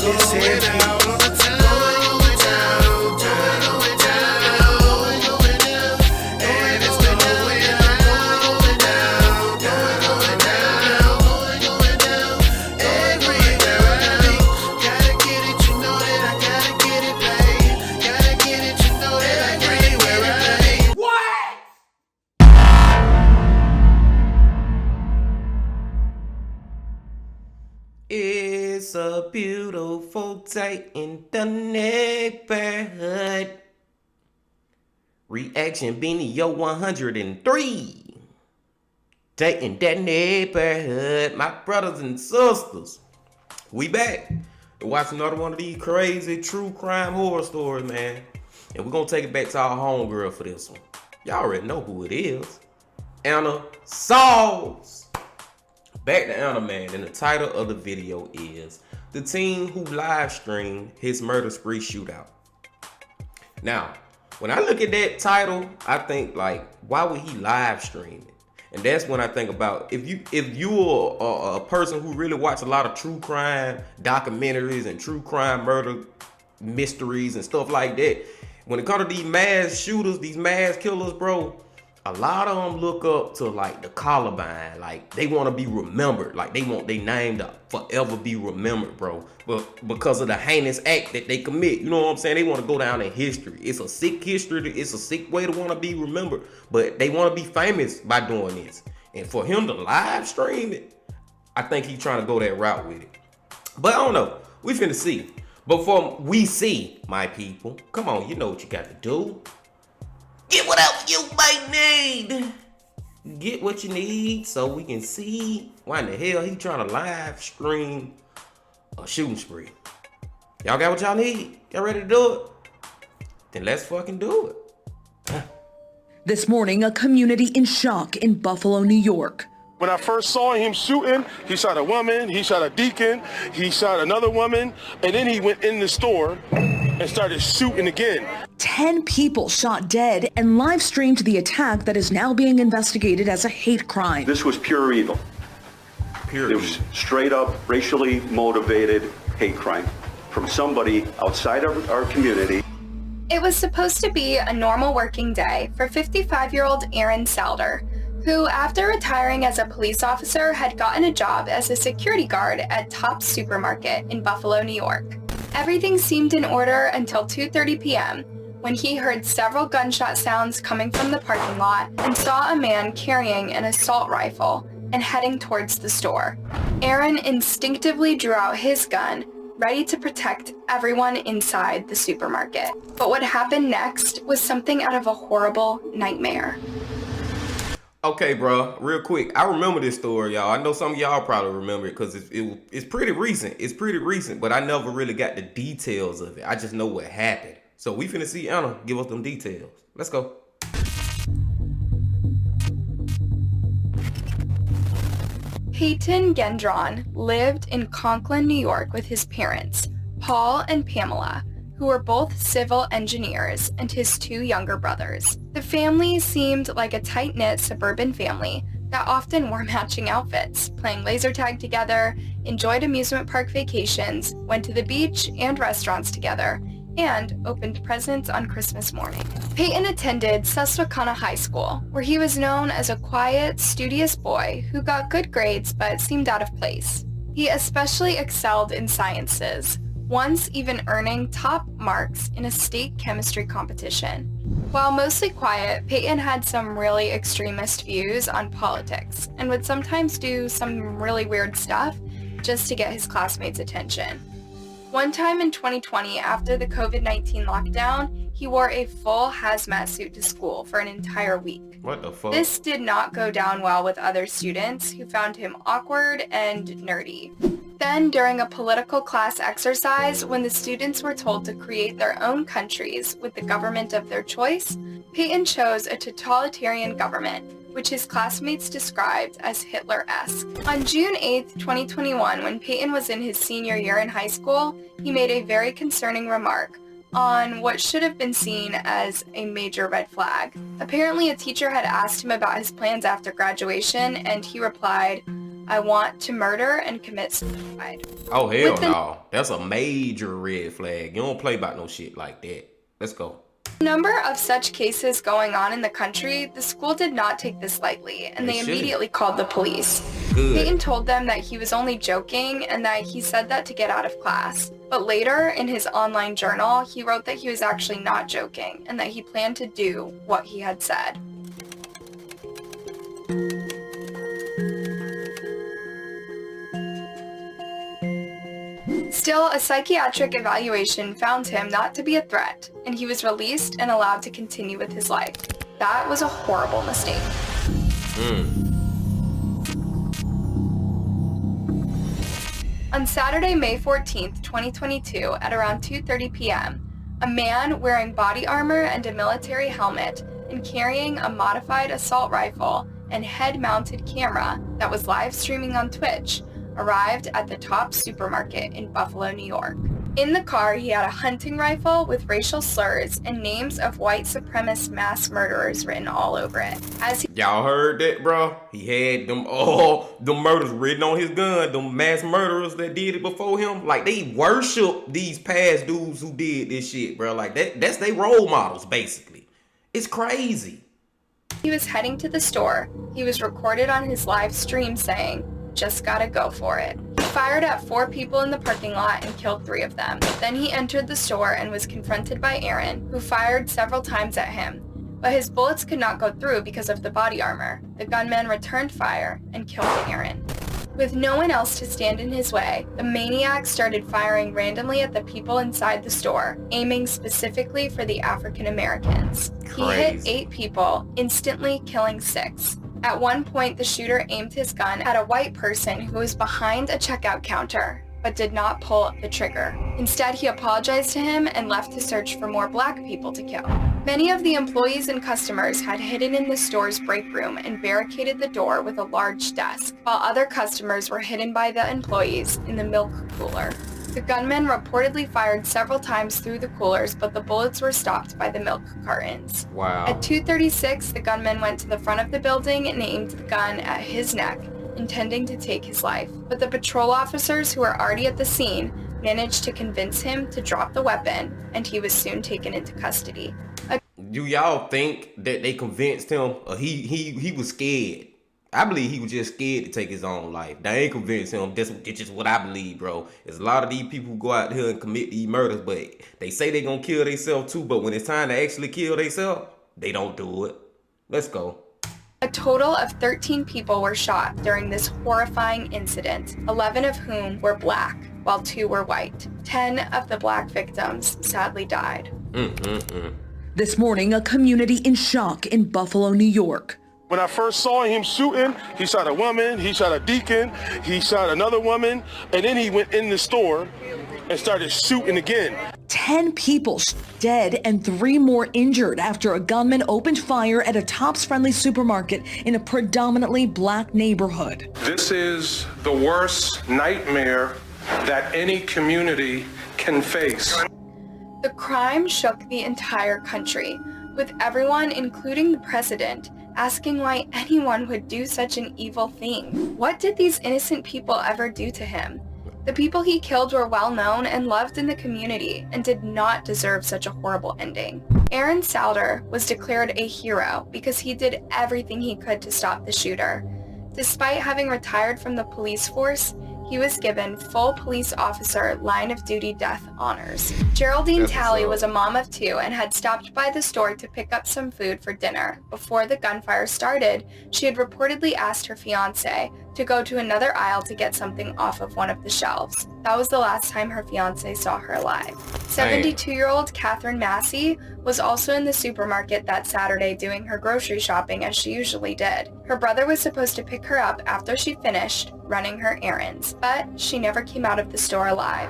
pockets empty. It's a beautiful day in the neighborhood. Reaction Beanie Yo 103. Day in that neighborhood. My brothers and sisters, we back to watch another one of these crazy true crime horror stories, man. And we're gonna take it back to our homegirl for this one. Y'all already know who it is. Anna Sauls. Back to Anna, man, and the title of the video is The Teen Who Live Streamed His Murder Spree Shootout. Now, when I look at that title, I think, like, why would he live stream it? And that's when I think about, if you're a person who really watch a lot of true crime documentaries and true crime murder mysteries and stuff like that, when it comes to these mass shooters, these mass killers, bro, a lot of them look up to, like, the Columbine. Like, they want to be remembered. Like, they want their name to forever be remembered, bro. But because of the heinous act that they commit, you know what I'm saying? They want to go down in history. It's a sick history. It's a sick way to want to be remembered. But they want to be famous by doing this. And for him to live stream it, I think he's trying to go that route with it. But I don't know. We finna see. Before we see, my people, come on, you know what you got to do. Get whatever you might need. Get what you need so we can see why in the hell he trying to live stream a shooting spree. Y'all got what y'all need? Y'all ready to do it? Then let's fucking do it. This morning, a community in shock in Buffalo, New York. When I first saw him shooting, he shot a woman, he shot a deacon, he shot another woman, and then he went in the store and started shooting again. 10 people shot dead and live streamed the attack that is now being investigated as a hate crime. This was pure evil. Pure It was straight up racially motivated hate crime from somebody outside of our community. It was supposed to be a normal working day for 55-year-old Aaron Salder, who, after retiring as a police officer, had gotten a job as a security guard at Tops Supermarket in Buffalo, New York. Everything seemed in order until 2:30 p.m., when he heard several gunshot sounds coming from the parking lot and saw a man carrying an assault rifle and heading towards the store. Aaron instinctively drew out his gun, ready to protect everyone inside the supermarket. But what happened next was something out of a horrible nightmare. Okay, bro, real quick. I remember this story, y'all. I know some of y'all probably remember it because it's pretty recent. It's pretty recent, but I never really got the details of it. I just know what happened. So we finna see Anna give us them details. Let's go. Payton Gendron lived in Conklin, New York with his parents, Paul and Pamela, who were both civil engineers, and his two younger brothers. The family seemed like a tight-knit suburban family that often wore matching outfits, playing laser tag together, enjoyed amusement park vacations, went to the beach and restaurants together, and opened presents on Christmas morning. Payton attended Susquehanna High School, where he was known as a quiet, studious boy who got good grades but seemed out of place. He especially excelled in sciences, once even earning top marks in a state chemistry competition. While mostly quiet, Payton had some really extremist views on politics and would sometimes do some really weird stuff just to get his classmates' attention. One time in 2020, after the COVID-19 lockdown, he wore a full hazmat suit to school for an entire week. What the fuck? This did not go down well with other students who found him awkward and nerdy. Then, during a political class exercise, when the students were told to create their own countries with the government of their choice, Payton chose a totalitarian government, which his classmates described as Hitler-esque. On June 8, 2021, when Payton was in his senior year in high school, he made a very concerning remark on what should have been seen as a major red flag. Apparently, a teacher had asked him about his plans after graduation, and he replied, I want to murder and commit suicide. Oh, hell With the no. That's a major red flag. You don't play about no shit like that. Let's go. number of such cases going on in the country, the school did not take this lightly, and they immediately called the police. Good. Payton told them that he was only joking and that he said that to get out of class. But later, in his online journal, he wrote that he was actually not joking and that he planned to do what he had said. Still, a psychiatric evaluation found him not to be a threat, and he was released and allowed to continue with his life. That was a horrible mistake. On Saturday, May 14th, 2022, at around 2:30 p.m., a man wearing body armor and a military helmet and carrying a modified assault rifle and head-mounted camera that was live streaming on Twitch arrived at the Tops supermarket in Buffalo, New York. In the car, he had a hunting rifle with racial slurs and names of white supremacist mass murderers written all over it. Y'all heard that, bro? He had them murders written on his gun, them mass murderers that did it before him. Like, they worship these past dudes who did this shit, bro. Like, that's their role models, basically. It's crazy. He was heading to the store. He was recorded on his live stream saying, "Just gotta go for it." He fired at 4 people in the parking lot and killed 3 of them. Then he entered the store and was confronted by Aaron, who fired several times at him. But his bullets could not go through because of the body armor. The gunman returned fire and killed Aaron. With no one else to stand in his way, the maniac started firing randomly at the people inside the store, aiming specifically for the African Americans. He hit 8 people, instantly killing 6. At one point, the shooter aimed his gun at a white person who was behind a checkout counter, but did not pull the trigger. Instead, he apologized to him and left to search for more black people to kill. Many of the employees and customers had hidden in the store's break room and barricaded the door with a large desk, while other customers were hidden by the employees in the milk cooler. The gunman reportedly fired several times through the coolers, but the bullets were stopped by the milk cartons. Wow. At 2:36, the gunman went to the front of the building and aimed the gun at his neck, intending to take his life. But the patrol officers who were already at the scene managed to convince him to drop the weapon, and he was soon taken into custody. Do y'all think that they convinced him or he was scared? I believe he was just scared to take his own life. They ain't convinced him. That's just what I believe, bro. There's a lot of these people who go out here and commit these murders, but they say they gonna kill themselves too, but when it's time to actually kill themselves, they don't do it. Let's go. A total of 13 people were shot during this horrifying incident, 11 of whom were black, while 2 were white. 10 of the black victims sadly died. This morning, a community in shock in Buffalo, New York. When I first saw him shooting, he shot a woman, he shot a deacon, he shot another woman, and then he went in the store and started shooting again. 10 people dead and 3 more injured after a gunman opened fire at a Tops-friendly supermarket in a predominantly black neighborhood. This is the worst nightmare that any community can face. The crime shook the entire country, with everyone, including the president, asking why anyone would do such an evil thing. What did these innocent people ever do to him? The people he killed were well known and loved in the community and did not deserve such a horrible ending. Aaron Souder was declared a hero because he did everything he could to stop the shooter. Despite having retired from the police force, he was given full police officer line of duty death honors. Geraldine Talley was a mom of 2 and had stopped by the store to pick up some food for dinner. Before the gunfire started, she had reportedly asked her fiance to go to another aisle to get something off of one of the shelves. That was the last time her fiance saw her alive. 72-year-old Catherine Massey was also in the supermarket that Saturday doing her grocery shopping as she usually did. Her brother was supposed to pick her up after she finished running her errands, but she never came out of the store alive.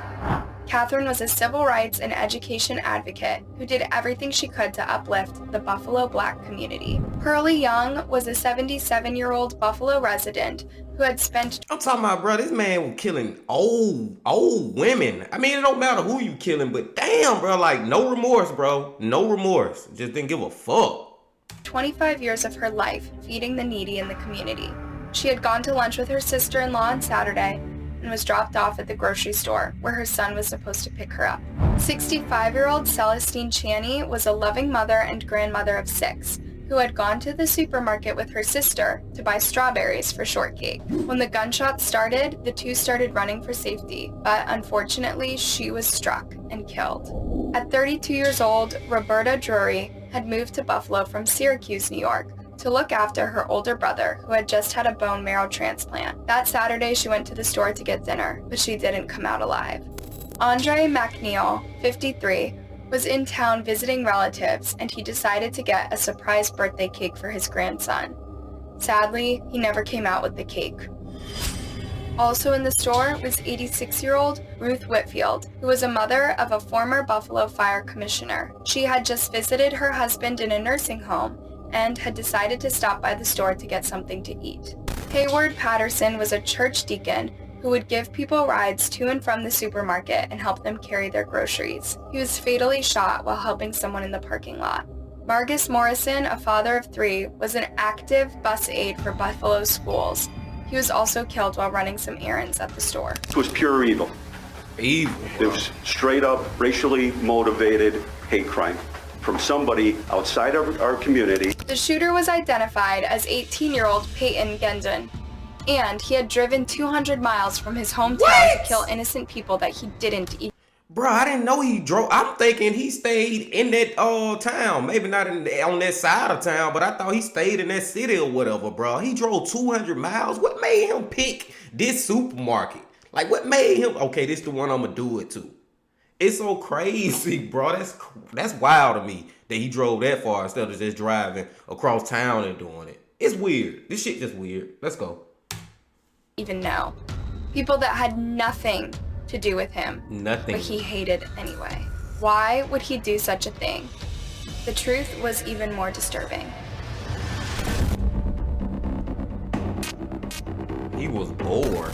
Catherine was a civil rights and education advocate who did everything she could to uplift the Buffalo black community. Pearlie Young was a 77-year-old Buffalo resident who had spent... I'm talking about, bro, this man was killing old women. I mean, it don't matter who you killing, but damn, bro, like, no remorse, bro. No remorse. Just didn't give a fuck. 25 years of her life feeding the needy in the community. She had gone to lunch with her sister-in-law on Saturday and was dropped off at the grocery store where her son was supposed to pick her up. 65-year-old Celestine Chaney was a loving mother and grandmother of 6 who had gone to the supermarket with her sister to buy strawberries for shortcake. When the gunshots started, the two started running for safety, but unfortunately, she was struck and killed. At 32 years old, Roberta Drury had moved to Buffalo from Syracuse, New York, to look after her older brother, who had just had a bone marrow transplant. That Saturday, she went to the store to get dinner, but she didn't come out alive. Andre McNeil, 53, was in town visiting relatives, and he decided to get a surprise birthday cake for his grandson. Sadly, he never came out with the cake. Also in the store was 86-year-old Ruth Whitfield, who was a mother of a former Buffalo Fire Commissioner. She had just visited her husband in a nursing home and had decided to stop by the store to get something to eat. Hayward Patterson was a church deacon who would give people rides to and from the supermarket and help them carry their groceries. He was fatally shot while helping someone in the parking lot. Margus Morrison, a father of 3, was an active bus aide for Buffalo schools. He was also killed while running some errands at the store. It was pure evil. Evil. It was straight up racially motivated hate crime from somebody outside of our community. The shooter was identified as 18-year-old Payton Gendron, and he had driven 200 miles from his hometown to kill innocent people that he didn't even. Bro, I didn't know he drove. I'm thinking he stayed in that town. Maybe not on that side of town, but I thought he stayed in that city or whatever, bro. He drove 200 miles. What made him pick this supermarket? Like, what made him? Okay, this the one I'm gonna do it to. It's so crazy, bro. That's wild to me that he drove that far instead of just driving across town and doing it. It's weird. This shit just weird. Let's go. Even know. People that had nothing to do with him. Nothing. But he hated anyway. Why would he do such a thing? The truth was even more disturbing. He was bored.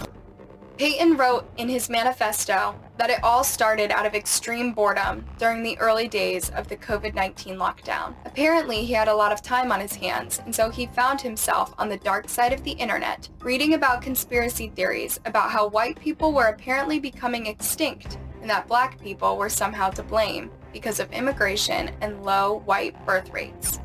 Payton wrote in his manifesto that it all started out of extreme boredom during the early days of the COVID-19 lockdown. Apparently, he had a lot of time on his hands, and so he found himself on the dark side of the internet, reading about conspiracy theories about how white people were apparently becoming extinct and that black people were somehow to blame because of immigration and low white birth rates.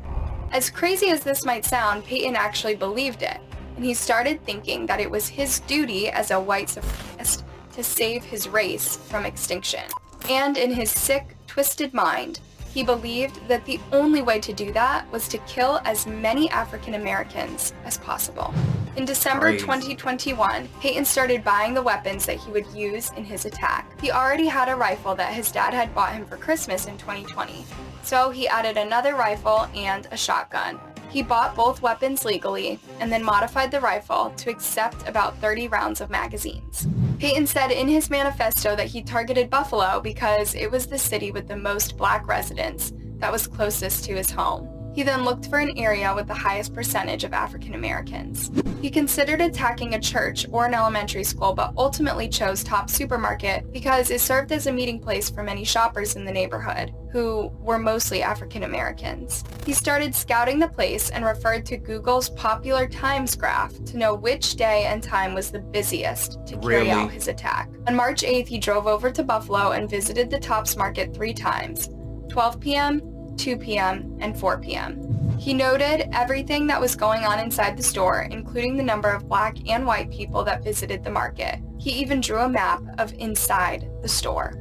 As crazy as this might sound, Payton actually believed it, and he started thinking that it was his duty as a white supremacist to save his race from extinction. And in his sick, twisted mind, he believed that the only way to do that was to kill as many African Americans as possible. In December 2021, Payton started buying the weapons that he would use in his attack. He already had a rifle that his dad had bought him for Christmas in 2020, so he added another rifle and a shotgun. He bought both weapons legally and then modified the rifle to accept about 30 rounds of magazines. Payton said in his manifesto that he targeted Buffalo because it was the city with the most black residents that was closest to his home. He then looked for an area with the highest percentage of African Americans. He considered attacking a church or an elementary school, but ultimately chose Tops Supermarket because it served as a meeting place for many shoppers in the neighborhood, who were mostly African Americans. He started scouting the place and referred to Google's popular times graph to know which day and time was the busiest to carry out his attack. On March 8th, he drove over to Buffalo and visited the Tops Market 3 times, 12 p.m., 2 p.m., and 4 p.m. He noted everything that was going on inside the store, including the number of black and white people that visited the market. He even drew a map of inside the store.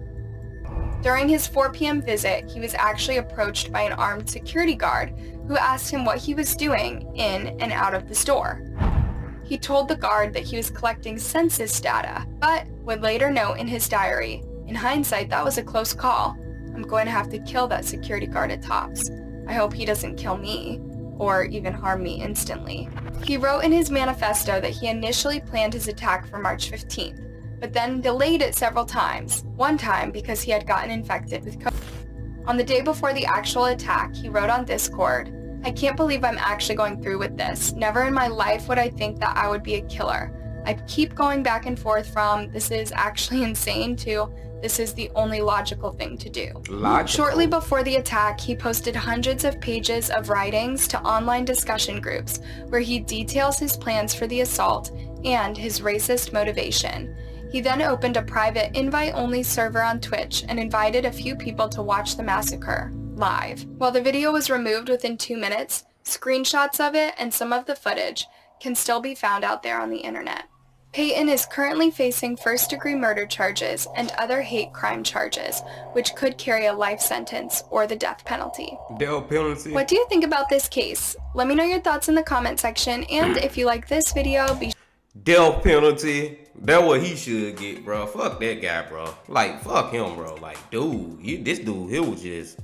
During his 4 p.m. visit, he was actually approached by an armed security guard who asked him what he was doing in and out of the store. He told the guard that he was collecting census data, but would later note in his diary, "In hindsight, that was a close call. I'm going to have to kill that security guard at Tops. I hope he doesn't kill me, or even harm me instantly." He wrote in his manifesto that he initially planned his attack for March 15th, but then delayed it several times, one time because he had gotten infected with COVID. On the day before the actual attack, he wrote on Discord, "I can't believe I'm actually going through with this. Never in my life would I think that I would be a killer. I keep going back and forth from this is actually insane to this is the only logical thing to do. Shortly before the attack, he posted hundreds of pages of writings to online discussion groups where he details his plans for the assault and his racist motivation. He then opened a private invite-only server on Twitch and invited a few people to watch the massacre live. While the video was removed within 2 minutes, screenshots of it and some of the footage can still be found out there on the internet. Payton is currently facing first-degree murder charges and other hate crime charges, which could carry a life sentence or the death penalty. Death penalty. What do you think about this case? Let me know your thoughts in the comment section, and if you like this video, be Death penalty. That's what he should get, bro. Fuck that guy, bro. Like, fuck him, bro. Like, dude, this dude here was just...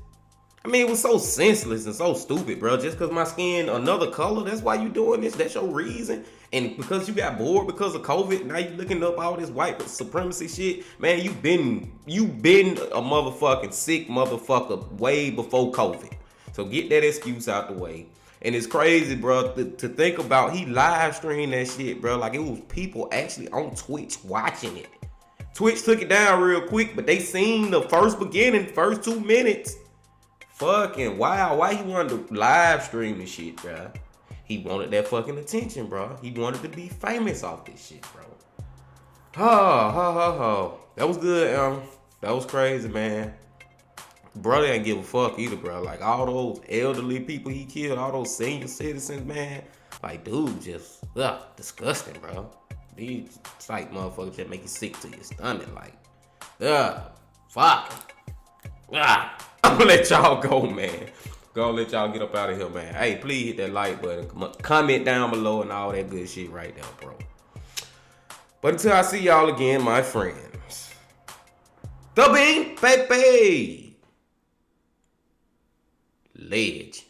I mean, it was so senseless and so stupid, bro. Just because my skin another color, that's why you doing this? That's your reason? And because you got bored because of COVID, now you looking up all this white supremacy shit? Man, you been a motherfucking sick motherfucker way before COVID. So get that excuse out the way. And it's crazy, bro, to think about he live streamed that shit, bro. Like, it was people actually on Twitch watching it. Twitch took it down real quick, but they seen the first 2 minutes. Fucking wow, why he wanted to live stream this shit, bro? He wanted that fucking attention, bro. He wanted to be famous off this shit, bro. That was good, that was crazy, man. Brother ain't give a fuck either, bro. Like, all those elderly people he killed, all those senior citizens, man. Like, dude, just, disgusting, bro. These type motherfuckers just make you sick to your stomach. Like, fuck. I'm gonna let y'all go, man. Gonna let y'all get up out of here, man. Hey, please hit that like button. Comment down below and all that good shit right there, bro. But until I see y'all again, my friends. The Bean Baby. Ledge.